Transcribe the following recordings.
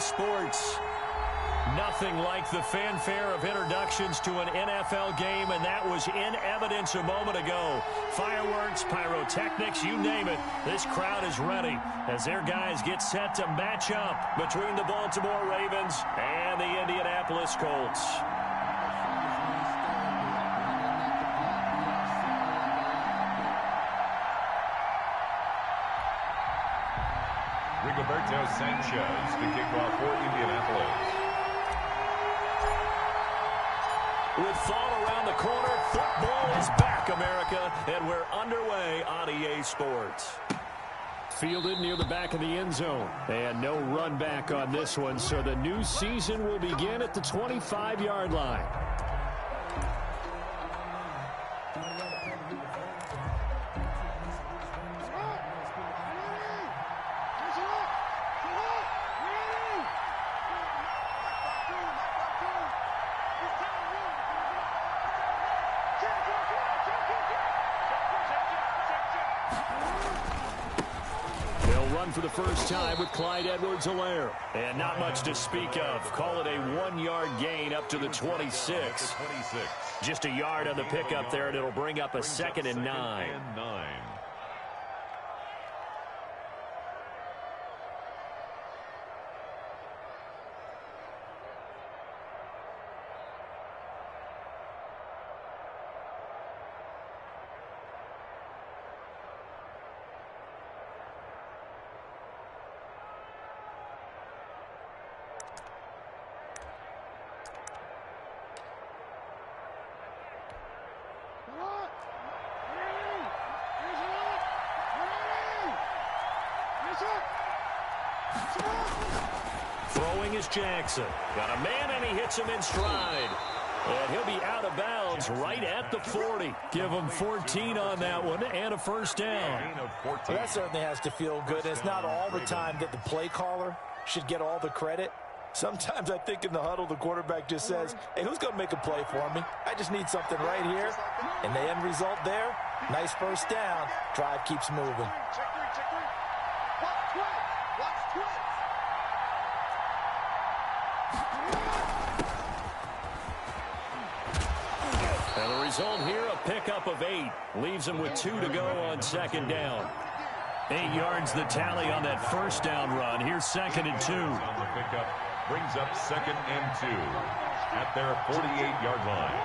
Sports. Nothing like the fanfare of introductions to an NFL game, and that was in evidence a moment ago. Fireworks, pyrotechnics, you name it. This crowd is ready as their guys get set to match up between the Baltimore Ravens and the Indianapolis Colts. Rigoberto Sanchez to kick off for Indianapolis. With fall around the corner, football is back, America, and we're underway on EA Sports. Fielded near the back of the end zone, and no run back on this one, so the new season will begin at the 25-yard line. For the first time with Clyde Edwards-Helaire. And not much to speak of. Call it a 1-yard gain up to the 26. Just a yard on the pickup there, and it'll bring up a 2nd and 9. Throwing is Jackson. Got a man, and he hits him in stride. And he'll be out of bounds right at the 40. Give him 14 on that one and a first down. Well, that certainly has to feel good. It's not all the time that the play caller should get all the credit. Sometimes I think in the huddle, the quarterback just says, hey, who's going to make a play for me? I just need something right here. And the end result there, nice first down. Drive keeps moving. And the result here, a pickup of 8. Leaves him with 2 to go on 2nd down. 8 yards the tally on that first down run. Here's 2nd and 2. On the pickup brings up 2nd and 2 at their 48-yard line.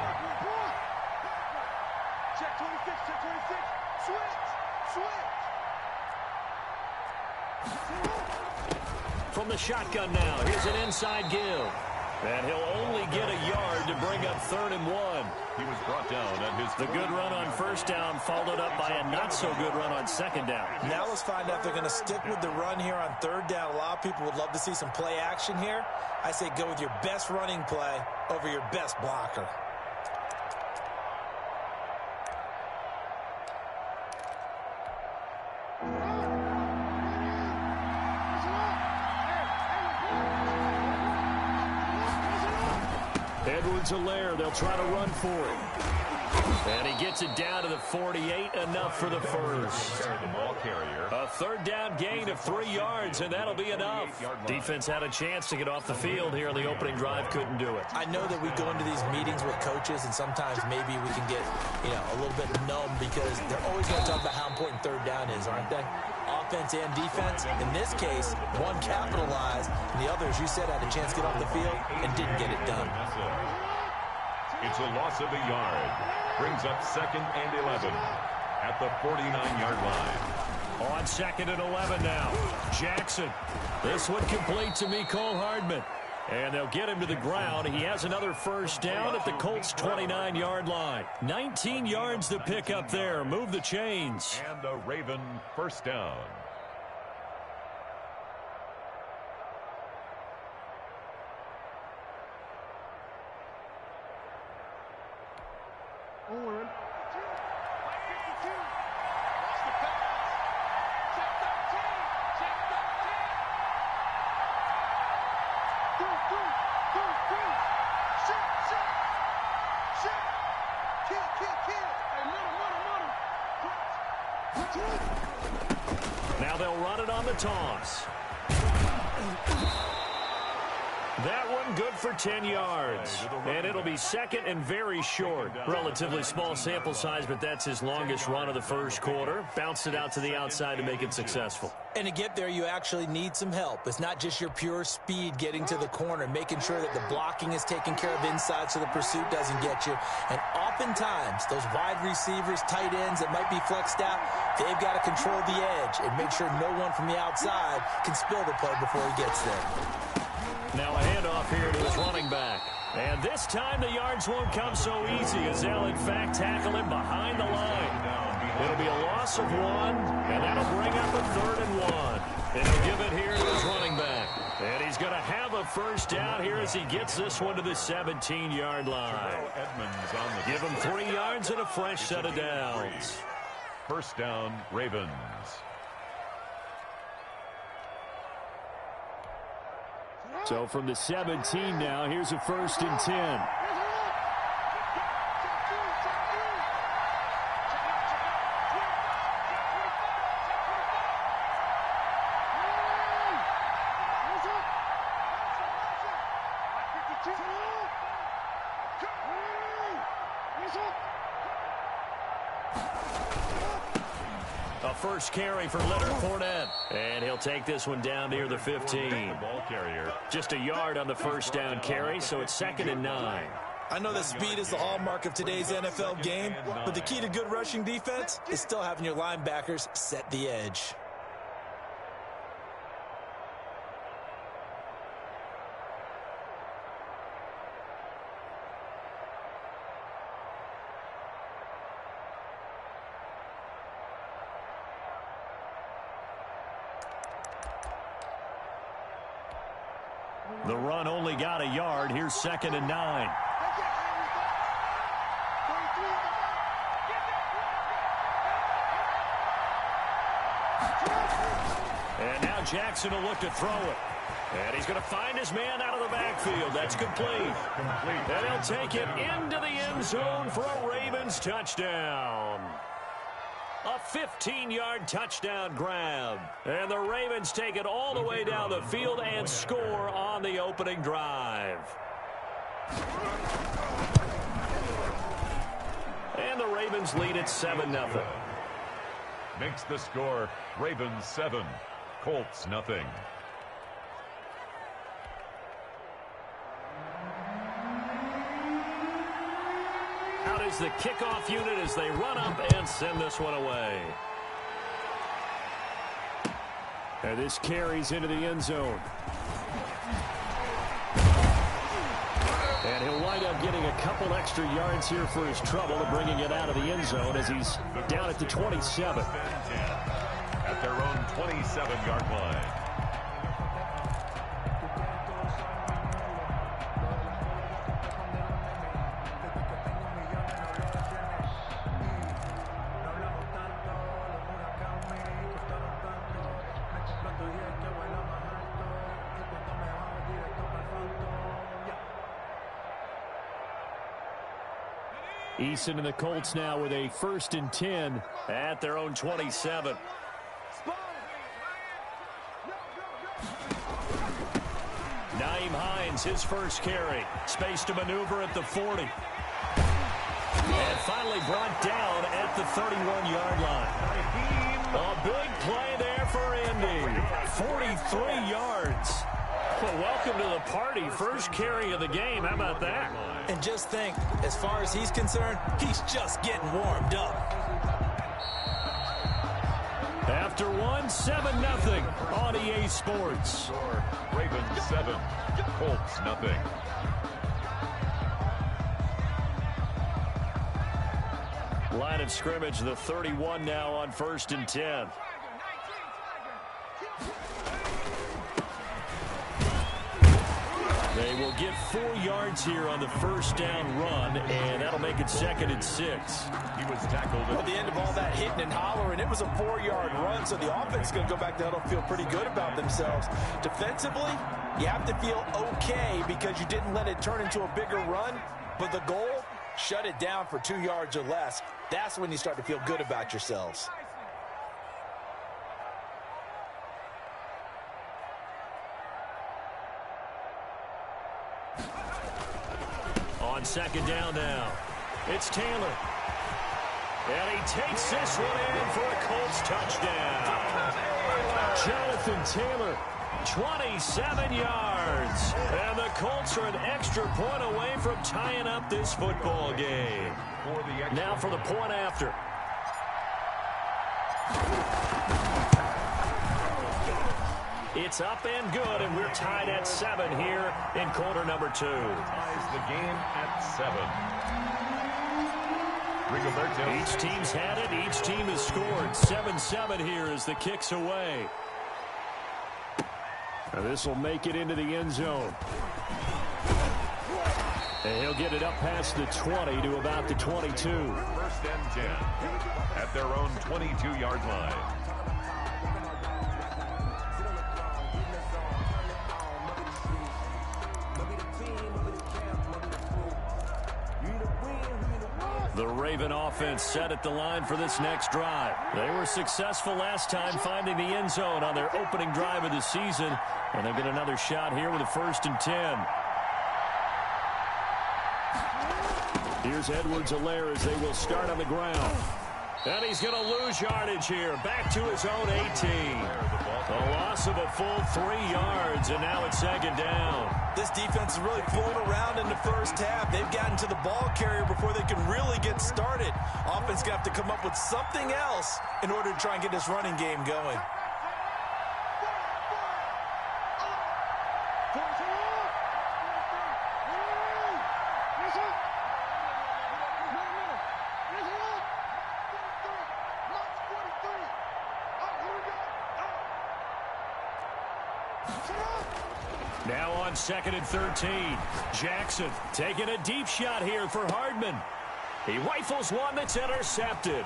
Check 26, check 26. Switch. From the shotgun now, here's an inside give. And he'll only get a yard to bring up 3rd and 1. He was brought down at his... The good run on first down followed up by a not-so-good run on 2nd down. Now let's find out if they're going to stick with the run here on 3rd down. A lot of people would love to see some play action here. I say go with your best running play over your best blocker. Edwards-Helaire, they'll try to run for it. And he gets it down to the 48, enough for the first. A 3rd down gain of 3 yards, and that'll be enough. Defense had a chance to get off the field here on the opening drive, couldn't do it. I know that we go into these meetings with coaches, and sometimes maybe we can get, a little bit numb because they're always going to talk about how important 3rd down is, aren't they? Offense and defense. In this case, one capitalized, and the other, as you said, had a chance to get off the field and didn't get it done. It's a loss of a yard. Brings up 2nd and 11 at the 49-yard line. On 2nd and 11 now. Jackson. This one complete to Mecole Hardman. And they'll get him to the ground. He has another first down at the Colts' 29-yard line. 19 yards to pick up there. Move the chains. And a Raven first down. Now they'll run it on the toss. and good for 10 yards. And it'll be second and very short. Relatively small sample size, but that's his longest run of the first quarter. Bounced it out to the outside to make it successful. And to get there, you actually need some help. It's not just your pure speed getting to the corner, making sure that the blocking is taken care of inside so the pursuit doesn't get you. And oftentimes, those wide receivers, tight ends that might be flexed out, they've got to control the edge and make sure no one from the outside can spill the play before he gets there. Now a handoff here to his running back. And this time the yards won't come so easy as they'll, in fact, tackle him behind the line. It'll be a loss of 1, and that'll bring up a 3rd and 1. And he'll give it here to his running back. And he's going to have a first down here as he gets this one to the 17-yard line. Give him 3 yards and a fresh set of downs. First down, Ravens. So from the 17 now, here's a 1st and 10. A first carry for Leonard Fournette. And he'll take this one down near the 15. Ball carrier. Just a yard on the first down carry, so it's 2nd and 9. I know that speed is the hallmark of today's NFL game, but the key to good rushing defense is still having your linebackers set the edge. The run only got a yard. Here's 2nd and 9. And now Jackson will look to throw it. And he's going to find his man out of the backfield. That's complete. And he'll take it into the end zone for a Ravens touchdown. A 15-yard touchdown grab. And the Ravens take it all the way down the field and score on the opening drive. And the Ravens lead at 7-0. Makes the score Ravens 7, Colts nothing. Out is the kickoff unit as they run up and send this one away. And this carries into the end zone. And he'll wind up getting a couple extra yards here for his trouble and bringing it out of the end zone as he's down at the 27. At their own 27-yard line. Eason and the Colts now with a 1st and 10 at their own 27. Naeem Hines, his first carry. Space to maneuver at the 40. And finally brought down at the 31-yard line. A big play there for Indy. 43 yards. Well, welcome to the party. First carry of the game. How about that? And just think, as far as he's concerned, he's just getting warmed up. After 7-0 on EA Sports. Ravens 7, Colts nothing. Line of scrimmage, the 31 now on 1st and 10. They will get 4 yards here on the first down run, and that'll make it 2nd and 6. He was tackled At the end of all that hitting and hollering, it was a 4-yard run, so the offense is going to go back to huddle, feel pretty good about themselves. Defensively, you have to feel okay because you didn't let it turn into a bigger run, but the goal, shut it down for 2 yards or less. That's when you start to feel good about yourselves. On second down now, it's Taylor. And he takes this one in for a Colts touchdown. Jonathan Taylor, 27 yards. And the Colts are an extra point away from tying up this football game. Now for the point after. It's up and good, and we're tied at 7 here in quarter number 2. Ties the game at 7. Each team's had it. Each team has scored. 7-7 here as the kick's away. Now this will make it into the end zone. And he'll get it up past the 20 to about the 22. 1st and 10 at their own 22-yard line. The Raven offense set at the line for this next drive. They were successful last time finding the end zone on their opening drive of the season, and they'll get another shot here with a 1st and 10. Here's Edwards-Helaire as they will start on the ground. And he's going to lose yardage here. Back to his own 18. A loss of a full 3 yards, and now it's 2nd down. This defense is really flown around in the first half. They've gotten to the ball carrier before they can really get started. Offense got to come up with something else in order to try and get this running game going. Now on 2nd and 13. Jackson taking a deep shot here for Hardman. He rifles one that's intercepted.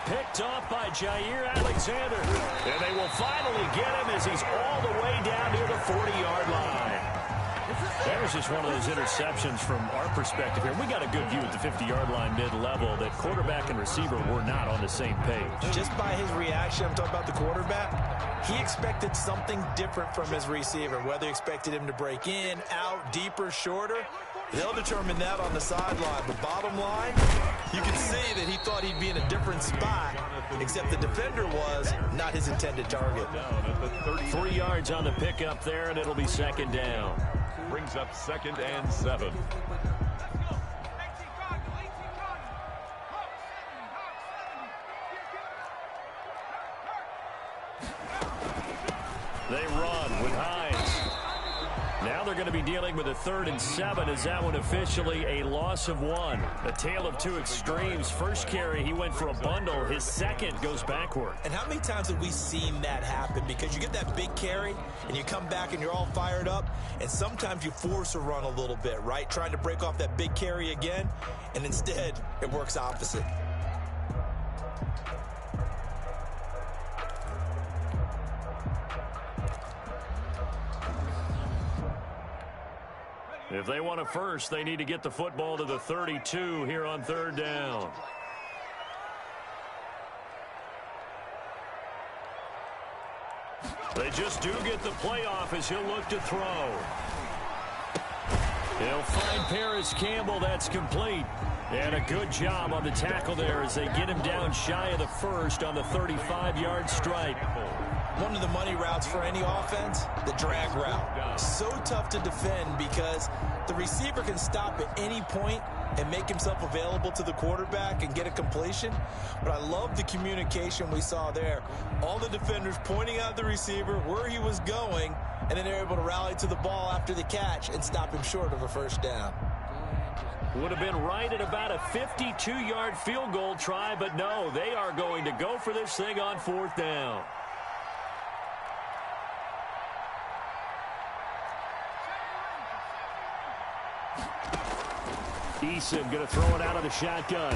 Picked off by Jair Alexander. And they will finally get him as he's all the way down near the 40-yard line. That was just one of those interceptions from our perspective here. We got a good view at the 50-yard line mid-level that quarterback and receiver were not on the same page. Just by his reaction, I'm talking about the quarterback, he expected something different from his receiver, whether he expected him to break in, out, deeper, shorter. They'll determine that on the sideline. But bottom line, you can see that he thought he'd be in a different spot, except the defender was not his intended target. 3 yards on the pickup there, and it'll be 2nd down. Brings up 2nd and 7. They run with Hines. Now they're going to be dealing with a 3rd and 7 as that one officially a loss of 1. A tale of 2 extremes. First carry, he went for a bundle. His second goes backward. And how many times have we seen that happen? Because you get that big carry, and you come back and you're all fired up, and sometimes you force a run a little bit, right? Trying to break off that big carry again, and instead it works opposite. If they want a first, they need to get the football to the 32 here on 3rd down. They just do get the playoff as he'll look to throw. He'll find Paris Campbell. That's complete. And a good job on the tackle there as they get him down shy of the first on the 35-yard strike. One of the money routes for any offense, the drag route. So tough to defend because the receiver can stop at any point and make himself available to the quarterback and get a completion. But I love the communication we saw there. All the defenders pointing out the receiver, where he was going, and then they're able to rally to the ball after the catch and stop him short of a 1st down. Would have been right at about a 52-yard field goal try, but no, they are going to go for this thing on 4th down. Eason going to throw it out of the shotgun.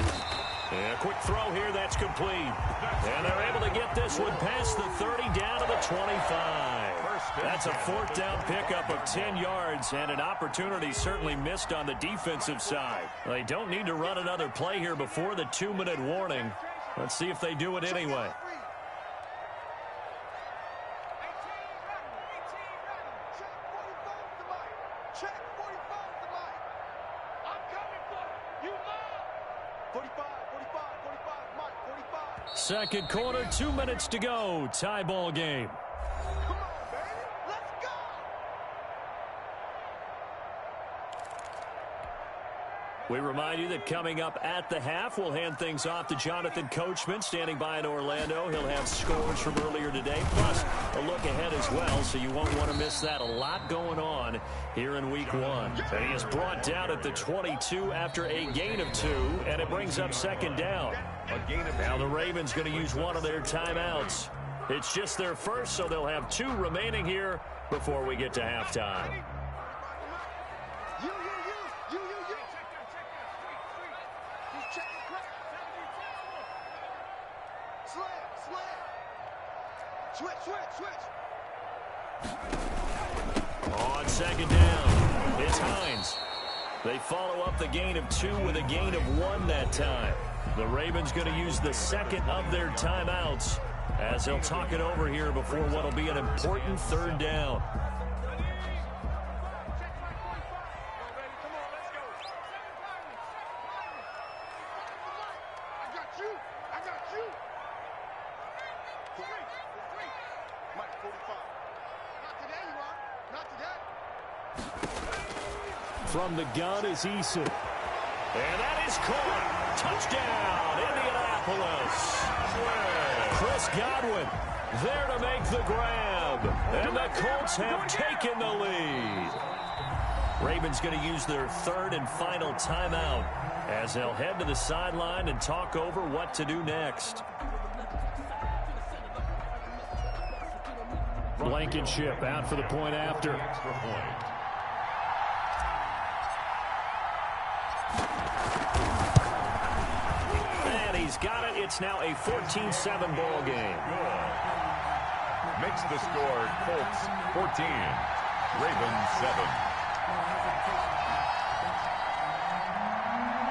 And a quick throw here, that's complete. And they're able to get this one past the 30 down to the 25. That's a 4th down pickup of 10 yards and an opportunity certainly missed on the defensive side. They don't need to run another play here before the 2-minute warning. Let's see if they do it anyway. Check 45. 45, 45, 45, Mike, 45. Second quarter, 2 minutes to go. Tie ball game. Come on, baby. Let's go. We remind you that coming up at the half, we'll hand things off to Jonathan Coachman, standing by in Orlando. He'll have scores from earlier today, plus a look ahead as well, so you won't want to miss that. A lot going on here in week one. And he is brought down at the 22 after a gain of 2, and it brings up second down. Now the Ravens going to use one of their timeouts. It's just their first, so they'll have 2 remaining here before we get to halftime. On second down, it's Hines. They follow up the gain of 2 with a gain of 1 that time. The Ravens going to use the second of their timeouts as they'll talk it over here before what will be an important third down. From the gun is Eason. And that is caught. Touchdown, Indianapolis. Chris Godwin there to make the grab. And the Colts have taken the lead. Ravens going to use their third and final timeout as they'll head to the sideline and talk over what to do next. Blankenship out for the point after. And he's got it. It's now a 14-7 ball game. Makes the score Colts 14, Ravens 7.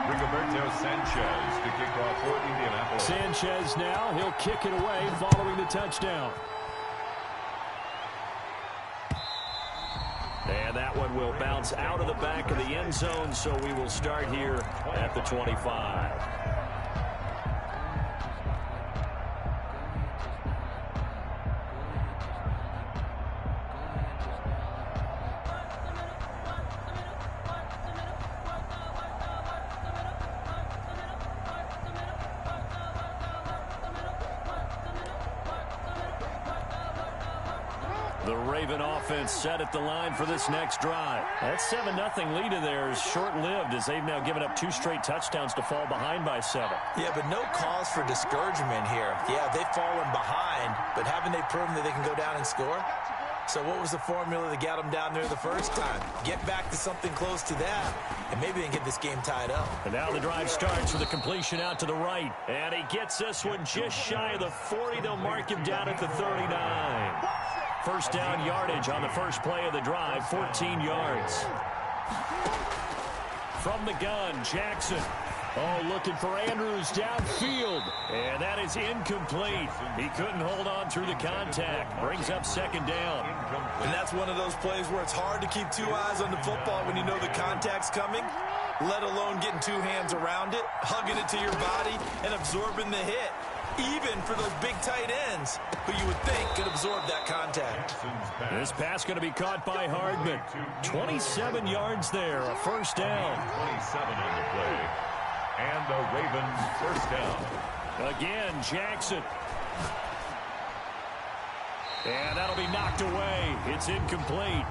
Rigoberto Sanchez to kick off for Indianapolis. Sanchez now, he'll kick it away following the touchdown. And that one will bounce out of the back of the end zone, so we will start here at the 25. The Raven offense set at the line for this next drive. That 7-0 lead of theirs short-lived as they've now given up 2 straight touchdowns to fall behind by 7. Yeah, but no cause for discouragement here. Yeah, they've fallen behind, but haven't they proven that they can go down and score? So what was the formula that got them down there the first time? Get back to something close to that, and maybe they can get this game tied up. And now the drive starts with a completion out to the right. And he gets this one just shy of the 40. They'll mark him down at the 39. First down yardage on the first play of the drive, 14 yards. From the gun, Jackson. Oh, looking for Andrews downfield. And that is incomplete. He couldn't hold on through the contact. Brings up second down. And that's one of those plays where it's hard to keep 2 eyes on the football when you know the contact's coming, let alone getting 2 hands around it, hugging it to your body, and absorbing the hit. Even for those big tight ends who you would think could absorb that contact. This pass going to be caught by Hardman. 27 yards there, a first down. 27 on the play. And the Ravens first down. Again, Jackson. And that'll be knocked away. It's incomplete.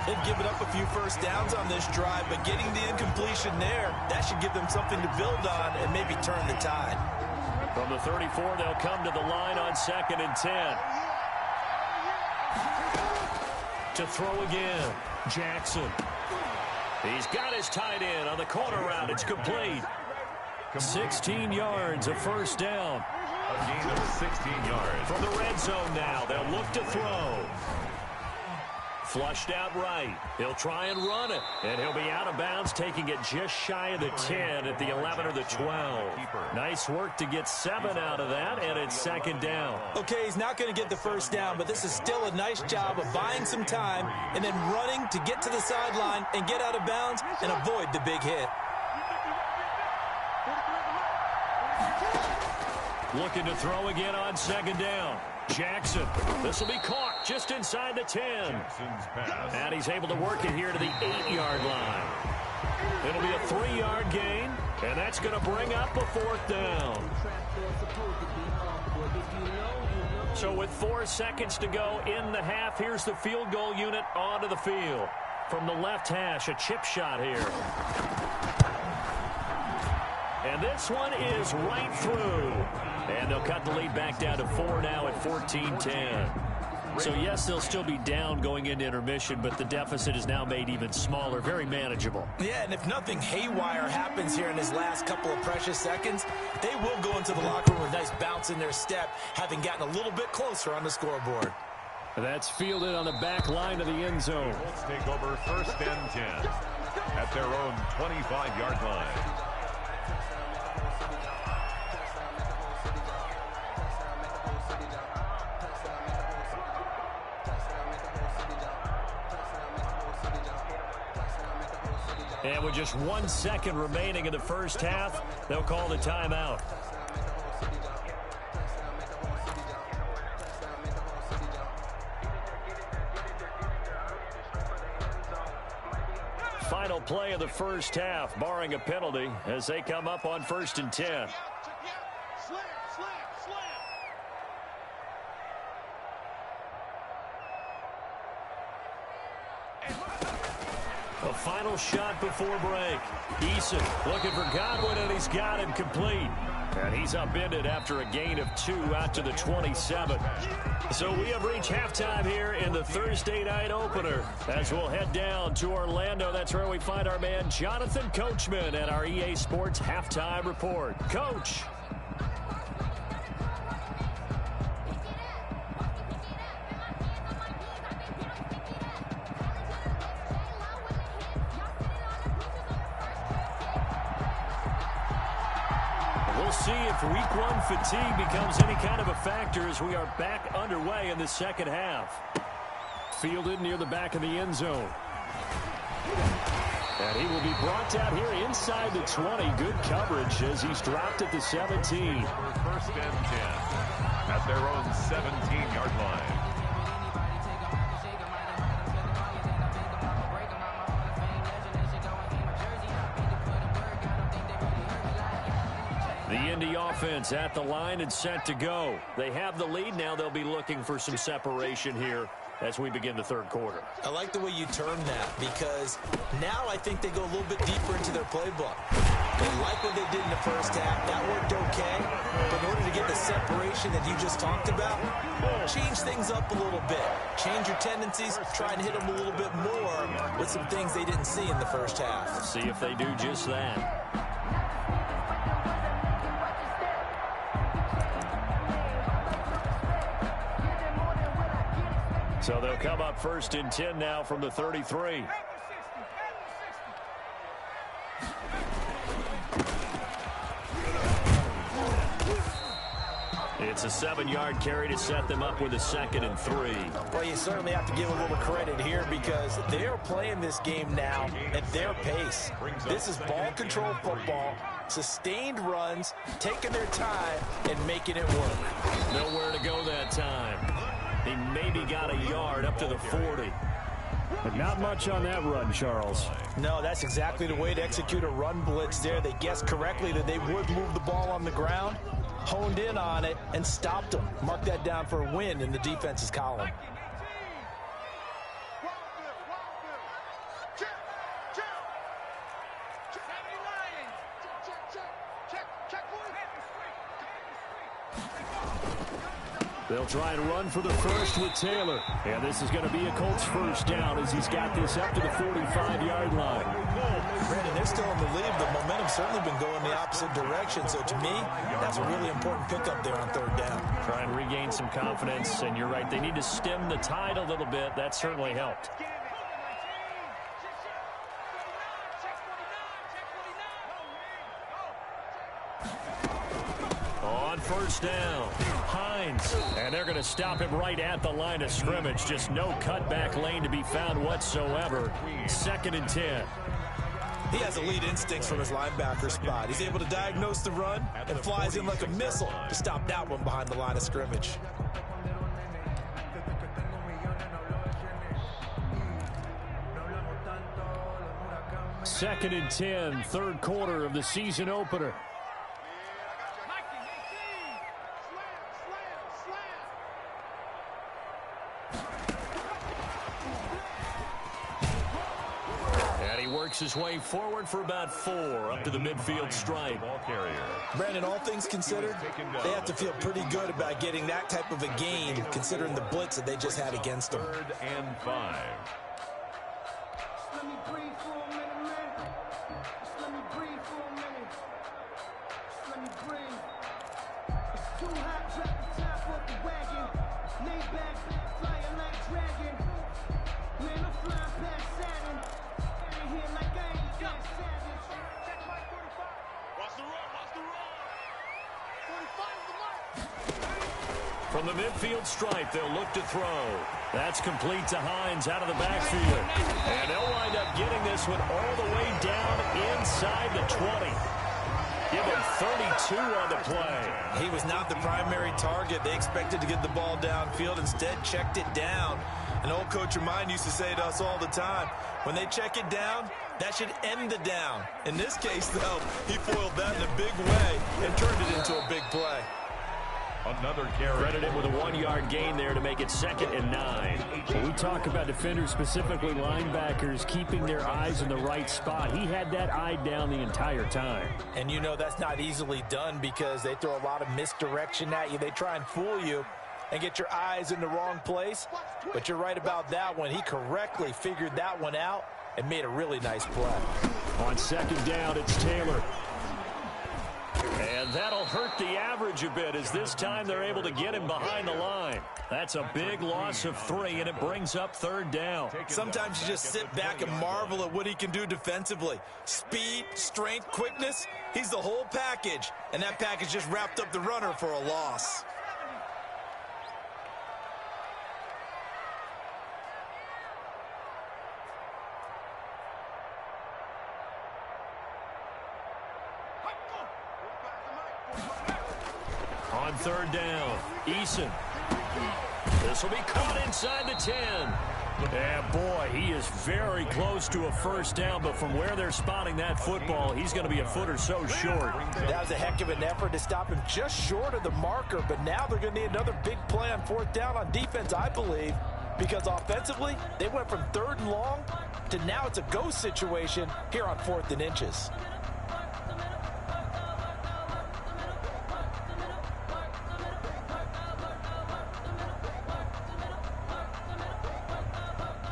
They've given up a few first downs on this drive, but getting the incompletion there, that should give them something to build on and maybe turn the tide. From the 34, they'll come to the line on 2nd and 10. To throw again, Jackson. He's got his tight end on the corner route. It's complete. 16 yards, a first down. A gain of 16 yards. From the red zone now, they'll look to throw. Flushed out right. He'll try and run it. And he'll be out of bounds, taking it just shy of the 10 at the 11 or the 12. Nice work to get 7 out of that, and it's second down. Okay, he's not going to get the first down, but this is still a nice job of buying some time and then running to get to the sideline and get out of bounds and avoid the big hit. Looking to throw again on second down. Jackson. This will be caught just inside the 10. Jackson's pass. And he's able to work it here to the 8-yard line. It'll be a 3-yard gain, and that's going to bring up a 4th down. So with 4 seconds to go in the half, here's the field goal unit onto the field. From the left hash, a chip shot here. And this one is right through. And they'll cut the lead back down to 4 now at 14-10. So, yes, they'll still be down going into intermission, but the deficit is now made even smaller, very manageable. Yeah, and if nothing haywire happens here in his last couple of precious seconds, they will go into the locker room with a nice bounce in their step, having gotten a little bit closer on the scoreboard. That's fielded on the back line of the end zone. Colts take over 1st and 10 at their own 25-yard line. And with just 1 second remaining in the first half, they'll call the timeout. Final play of the first half, barring a penalty, as they come up on 1st and 10. A final shot before break. Eason looking for Godwin, and he's got him complete. And he's upended after a gain of 2 out to the 27. So we have reached halftime here in the Thursday night opener. As we'll head down to Orlando, that's where we find our man Jonathan Coachman at our EA Sports Halftime Report. Coach. We'll see if week 1 fatigue becomes any kind of a factor as we are back underway in the second half. Fielded near the back of the end zone. And he will be brought down here inside the 20. Good coverage as he's dropped at the 17. 1st and 10 at their own 17-yard line. The Indy offense at the line and set to go. They have the lead now. They'll be looking for some separation here as we begin the third quarter. I like the way you term that, because now I think they go a little bit deeper into their playbook. They like what they did in the first half. That worked okay. But in order to get the separation that you just talked about, change things up a little bit. Change your tendencies. Try and hit them a little bit more with some things they didn't see in the first half. See if they do just that. So they'll come up 1st and 10 now from the 33. It's a 7-yard carry to set them up with a 2nd and 3. Well, you certainly have to give a little credit here because they're playing this game now at their pace. This is ball control football, sustained runs, taking their time, and making it work. Nowhere to go that time. He maybe got a yard up to the 40. But not much on that run, Charles. No, that's exactly the way to execute a run blitz there. They guessed correctly that they would move the ball on the ground, honed in on it, and stopped them. Mark that down for a win in the defense's column. They'll try and run for the first with Taylor. And this is going to be a Colts first down as he's got this up to the 45-yard line. Brandon, they're still in the lead. The momentum's certainly been going the opposite direction. So to me, that's a really important pickup there on 3rd down. Try and regain some confidence. And you're right, they need to stem the tide a little bit. That certainly helped. On 1st down, Hines, and they're going to stop him right at the line of scrimmage. Just no cutback lane to be found whatsoever. 2nd and 10. He has elite instincts from his linebacker spot. He's able to diagnose the run and flies in like a missile to stop that one behind the line of scrimmage. Second and 10, third quarter of the season opener. And he works his way forward for about 4 up to the midfield stripe. Brandon, all things considered, they have to feel pretty good about getting that type of a gain considering the blitz that they just had against them. 3rd and 5. From the midfield stripe, they'll look to throw. That's complete to Hines out of the backfield. And they'll wind up getting this one all the way down inside the 20. Give him 32 on the play. He was not the primary target. They expected to get the ball downfield. Instead, checked it down. An old coach of mine used to say to us all the time, when they check it down, that should end the down. In this case, though, he foiled that in a big way and turned it into a big play. Another carry. Credited with a 1-yard gain there to make it 2nd and 9. When we talk about defenders, specifically linebackers, keeping their eyes in the right spot, he had that eye down the entire time. And you know that's not easily done because they throw a lot of misdirection at you. They try and fool you and get your eyes in the wrong place. But you're right about that one. He correctly figured that one out and made a really nice play. On 2nd down, it's Taylor. And that'll hurt the average a bit as this time they're able to get him behind the line. That's a big loss of 3, and it brings up 3rd down. Sometimes you just sit back and marvel at what he can do defensively. Speed, strength, quickness, he's the whole package. And that package just wrapped up the runner for a loss. On 3rd down, Eason. This will be caught inside the 10. And boy, he is very close to a 1st down, but from where they're spotting that football, he's going to be a foot or so short. That was a heck of an effort to stop him just short of the marker, but now they're going to need another big play on 4th down on defense, I believe, because offensively, they went from 3rd and long to now it's a go situation here on 4th and inches.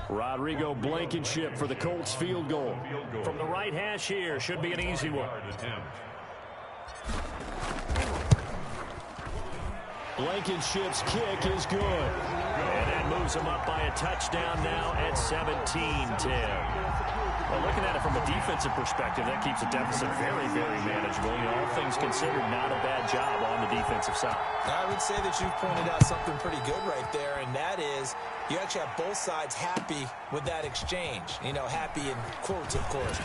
Rodrigo Blankenship for the Colts field goal. From the right hash here, should be an easy one. Blankenship's kick is good. And that moves him up by a touchdown now at 17-10. Well, looking at it from a defensive perspective, that keeps the deficit very, very manageable. You know, all things considered, not a bad job on the defensive side. I would say that you've pointed out something pretty good right there, and that is you actually have both sides happy with that exchange. You know, happy in quotes, of course.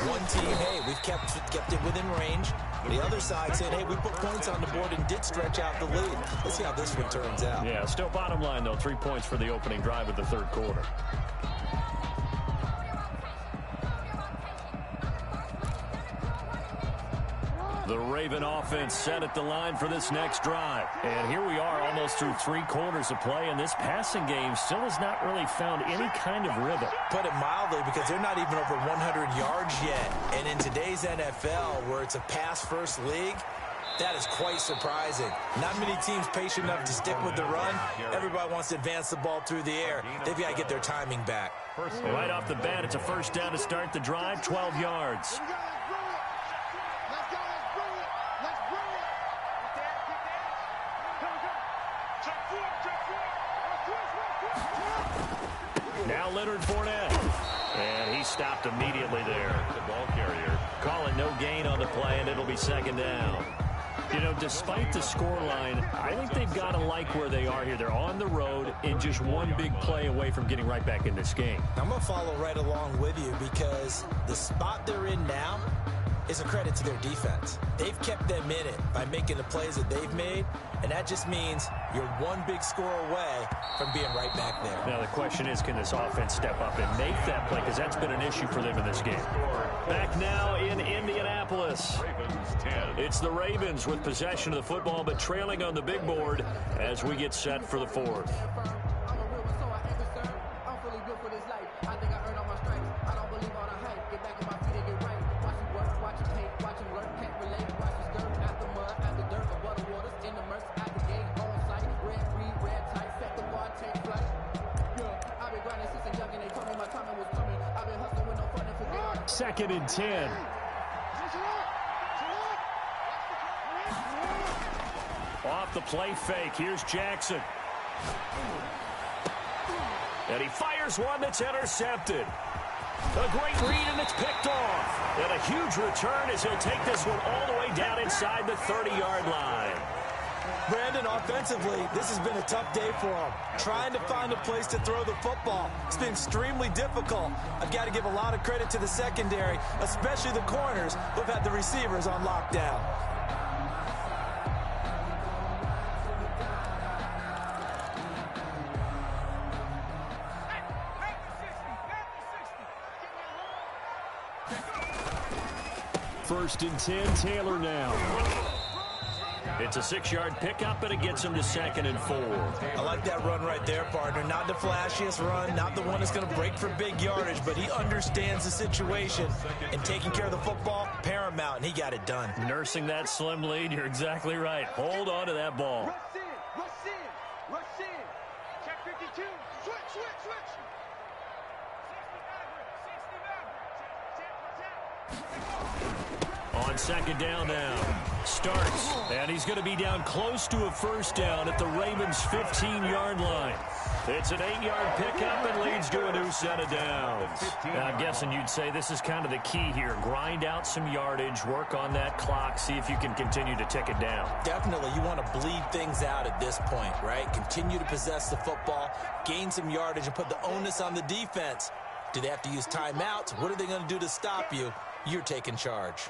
One team, hey, we've kept it within range. The other side said, hey, we put points on the board and did stretch out the lead. Let's see how this one turns out. Yeah, still bottom line, though, 3 points for the opening drive of the 3rd quarter. The Raven offense set at the line for this next drive. And here we are almost through 3 quarters of play, and this passing game still has not really found any kind of rhythm. Put it mildly, because they're not even over 100 yards yet. And in today's NFL, where it's a pass-first league, that is quite surprising. Not many teams patient enough to stick with the run. Everybody wants to advance the ball through the air. They've got to get their timing back. Right off the bat, it's a 1st down to start the drive, 12 yards. Now Leonard Fournette. And he stopped immediately there. The ball carrier. Calling no gain on the play, and it'll be 2nd down. You know, despite the scoreline, I think they've got to like where they are here. They're on the road and just one big play away from getting right back in this game. I'm going to follow right along with you because the spot they're in now is a credit to their defense. They've kept them in it by making the plays that they've made, and that just means you're one big score away from being right back there. Now the question is, can this offense step up and make that play? Because that's been an issue for them in this game. Back now in Indianapolis. It's the Ravens with possession of the football, but trailing on the big board as we get set for the fourth. Second and 10. Off the play fake. Here's Jackson. And he fires one that's intercepted. A great read, and it's picked off. And a huge return as he'll take this one all the way down inside the 30-yard line. Brandon, offensively, this has been a tough day for him. Trying to find a place to throw the football. It's been extremely difficult. I've got to give a lot of credit to the secondary, especially the corners who've had the receivers on lockdown. First and 10, Taylor now. It's a 6-yard pickup, and it gets him to 2nd and 4. I like that run right there, partner. Not the flashiest run, not the one that's going to break for big yardage, but he understands the situation, and taking care of the football, paramount, and he got it done. Nursing that slim lead, you're exactly right. Hold on to that ball. Rush in, rush in. Check 52. Switch. On second down now. Starts, and he's going to be down close to a first down at the Ravens' 15-yard line. It's an 8-yard pickup and leads to a new set of downs. Now, I'm guessing you'd say this is kind of the key here. Grind out some yardage, work on that clock, see if you can continue to tick it down. Definitely, you want to bleed things out at this point, right? Continue to possess the football, gain some yardage, and put the onus on the defense. Do they have to use timeouts? What are they going to do to stop you? You're taking charge.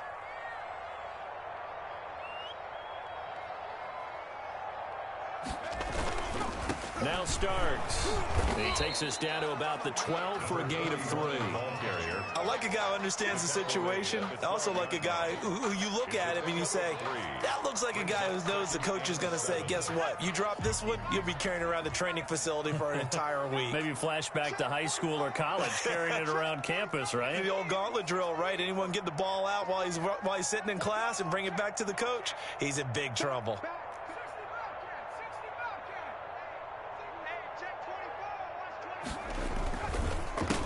Now Starks. He takes us down to about the 12 for a gain of 3. I like a guy who understands the situation. I also like a guy who you look at him and you say, that looks like a guy who knows the coach is going to say, guess what? You drop this one, you'll be carrying around the training facility for an entire week. Maybe flashback to high school or college, carrying it around campus, right? The old gauntlet drill, right? Anyone get the ball out while he's sitting in class and bring it back to the coach? He's in big trouble.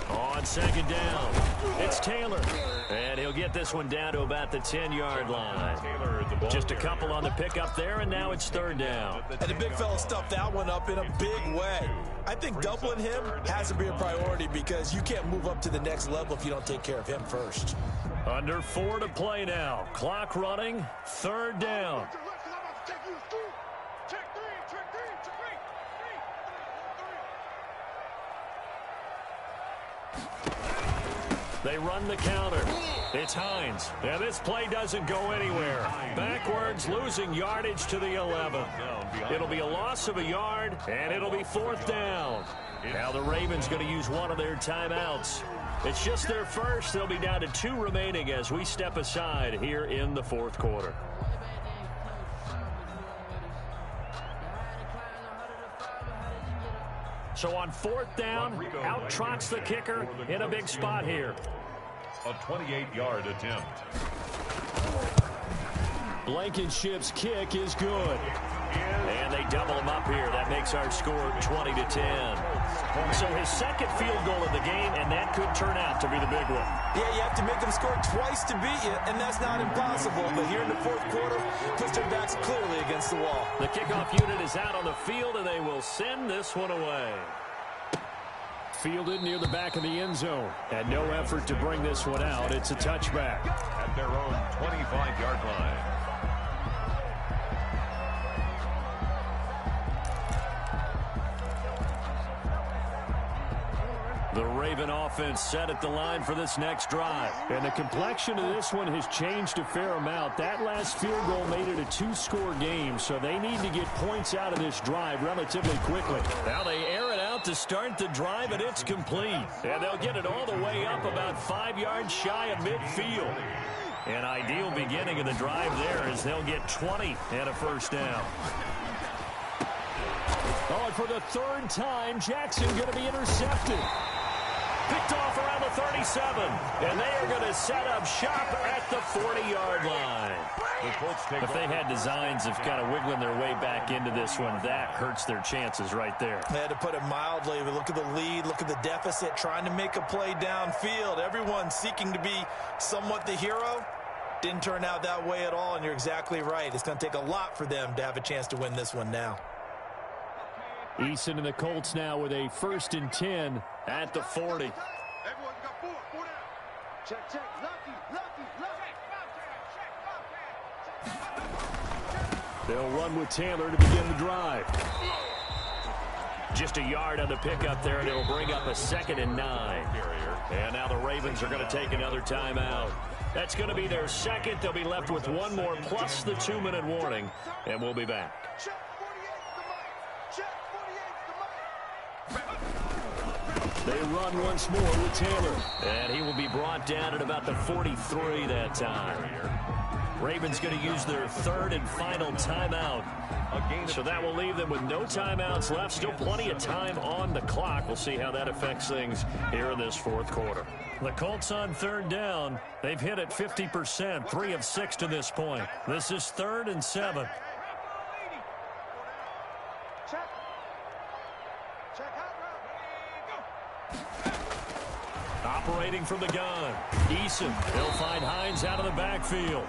On second down, it's Taylor. And he'll get this one down to about the 10-yard line. Just a couple on the pickup there, and now it's 3rd down. And the big fella stuffed that one up in a big way. I think doubling him has to be a priority because you can't move up to the next level if you don't take care of him first. Under 4 to play now. Clock running, 3rd down. They run the counter. It's Hines. And this play doesn't go anywhere. Backwards, losing yardage to the 11. It'll be a loss of a yard, and it'll be 4th down. Now the Ravens going to use one of their timeouts. It's just their first. They'll be down to 2 remaining as we step aside here in the 4th quarter. So on 4th down, out trots the kicker in a big spot here. A 28-yard attempt. Blankenship's kick is good. And they double him up here. That makes our score 20-10. So his second field goal of the game, and that could turn out to be the big one. Yeah, you have to make them score twice to beat you, and that's not impossible. But here in the 4th quarter, puts their backs clearly against the wall. The kickoff unit is out on the field, and they will send this one away. Fielded near the back of the end zone. And no effort to bring this one out. It's a touchback. At their own 25-yard line. The Raven offense set at the line for this next drive. And the complexion of this one has changed a fair amount. That last field goal made it a two-score game, so they need to get points out of this drive relatively quickly. Now they air it out to start the drive, and it's complete. And they'll get it all the way up about 5 yards shy of midfield. An ideal beginning of the drive there as they'll get 20 and a first down. Oh, and for the third time, Jackson going to be intercepted. Picked off around the 37, and they are going to set up shop at the 40-yard line. If they had designs of kind of wiggling their way back into this one, that hurts their chances right there. They had to put it mildly. But look at the lead, look at the deficit, trying to make a play downfield. Everyone seeking to be somewhat the hero. Didn't turn out that way at all, and you're exactly right. It's going to take a lot for them to have a chance to win this one now. Eason and the Colts now with a 1st and 10 at the 40. Everyone got four down. Check, check. Lucky. They'll run with Taylor to begin the drive. Just a yard on the pickup there, and it'll bring up a 2nd and 9. And now the Ravens are going to take another timeout. That's going to be their second. They'll be left with one more plus the 2-minute warning, and we'll be back. Check 48's the mic. Check 48's the mic. They run once more with Taylor, and he will be brought down at about the 43 that time. Ravens going to use their 3rd and final timeout. So that will leave them with no timeouts left. Still plenty of time on the clock. We'll see how that affects things here in this 4th quarter. The Colts on 3rd down. They've hit it 50%, 3 of 6 to this point. This is 3rd and 7. Operating from the gun, Eason. They'll find Hines out of the backfield.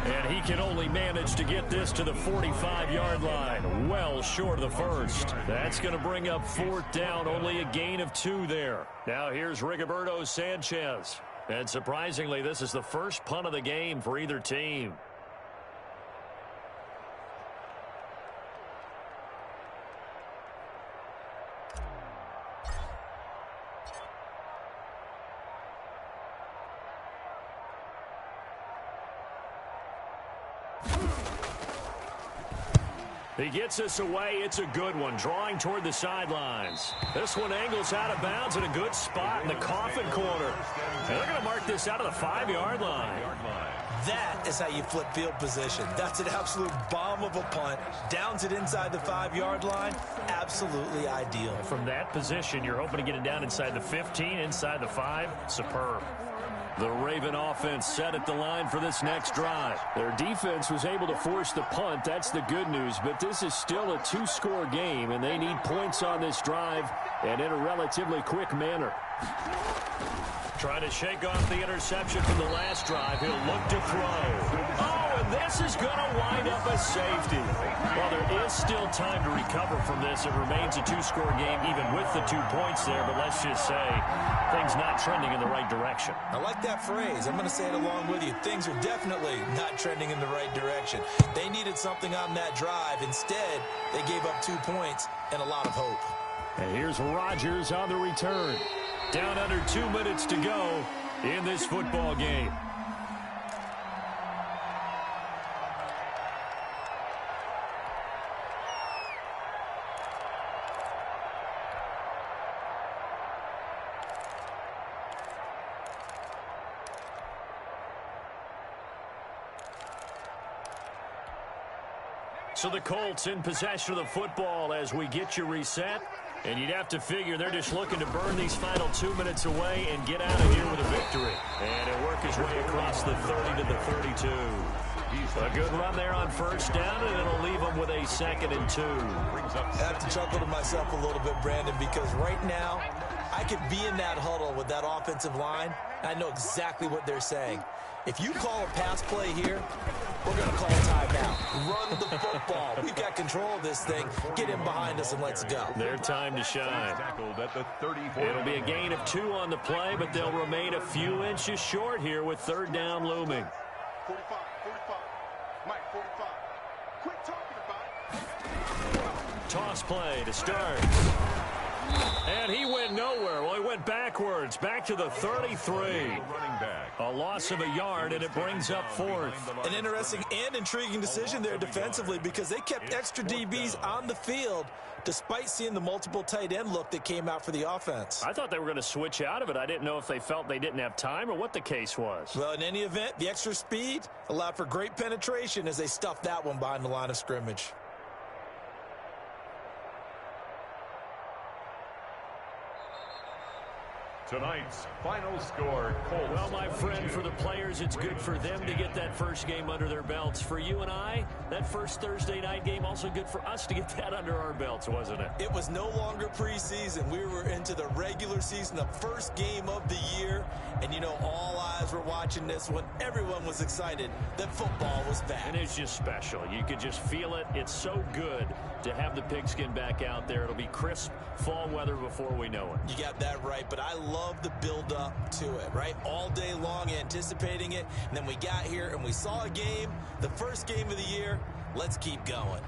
And he can only manage to get this to the 45-yard line. Well short of the 1st. That's going to bring up 4th down. Only a gain of 2 there. Now here's Rigoberto Sanchez. And surprisingly, this is the first punt of the game for either team. He gets us away. It's a good one. Drawing toward the sidelines. This one angles out of bounds in a good spot in the coffin corner. And they're going to mark this out of the 5-yard line. That is how you flip field position. That's an absolute bomb of a punt. Downs it inside the 5-yard line. Absolutely ideal. From that position, you're hoping to get it down inside the 15, inside the 5. Superb. The Raven offense set at the line for this next drive. Their defense was able to force the punt. That's the good news. But this is still a 2-score game, and they need points on this drive and in a relatively quick manner. Trying to shake off the interception from the last drive. He'll look to throw. Oh, and this is going to wind up a safety. Well, there is still time to recover from this. It remains a 2-score game even with the 2 points there. But let's just say things not trending in the right direction. I like that phrase. I'm going to say it along with you. Things are definitely not trending in the right direction. They needed something on that drive. Instead, they gave up 2 points and a lot of hope. And here's Rodgers on the return. Down under 2 minutes to go in this football game. So the Colts in possession of the football as we get you reset. And you'd have to figure they're just looking to burn these final 2 minutes away and get out of here with a victory. And he'll work his way across the 30 to the 32. A good run there on 1st down, and it'll leave him with a 2nd and 2. I have to chuckle to myself a little bit, Brandon, because right now I could be in that huddle with that offensive line. I know exactly what they're saying. If you call a pass play here, we're going to call a timeout. Run the football. We've got control of this thing. Get in behind us and let's go. Their time to shine. It'll be a gain of 2 on the play, but they'll remain a few inches short here with 3rd down looming. 45. Mike, 45. Quit talking about it. Toss play to start. And he went nowhere. Well, he went backwards, back to the 33. A loss of a yard, and it brings up fourth. An interesting and intriguing decision there defensively because they kept extra DBs on the field despite seeing the multiple tight end look that came out for the offense. I thought they were going to switch out of it. I didn't know if they felt they didn't have time or what the case was. Well, in any event, the extra speed allowed for great penetration as they stuffed that one behind the line of scrimmage. Tonight's final score, Colts. Well, my friend, for the players, it's good for them to get that first game under their belts. For you and I, that first Thursday night game, also good for us to get that under our belts, wasn't it? It was no longer preseason. We were into the regular season, the first game of the year. And, you know, all eyes were watching this when everyone was excited that football was back. And it's just special. You could just feel it. It's so good to have the pigskin back out there. It'll be crisp fall weather before we know it. You got that right, but I love the build-up to it, right? All day long anticipating it, and then we got here and we saw a game, the first game of the year. Let's keep going.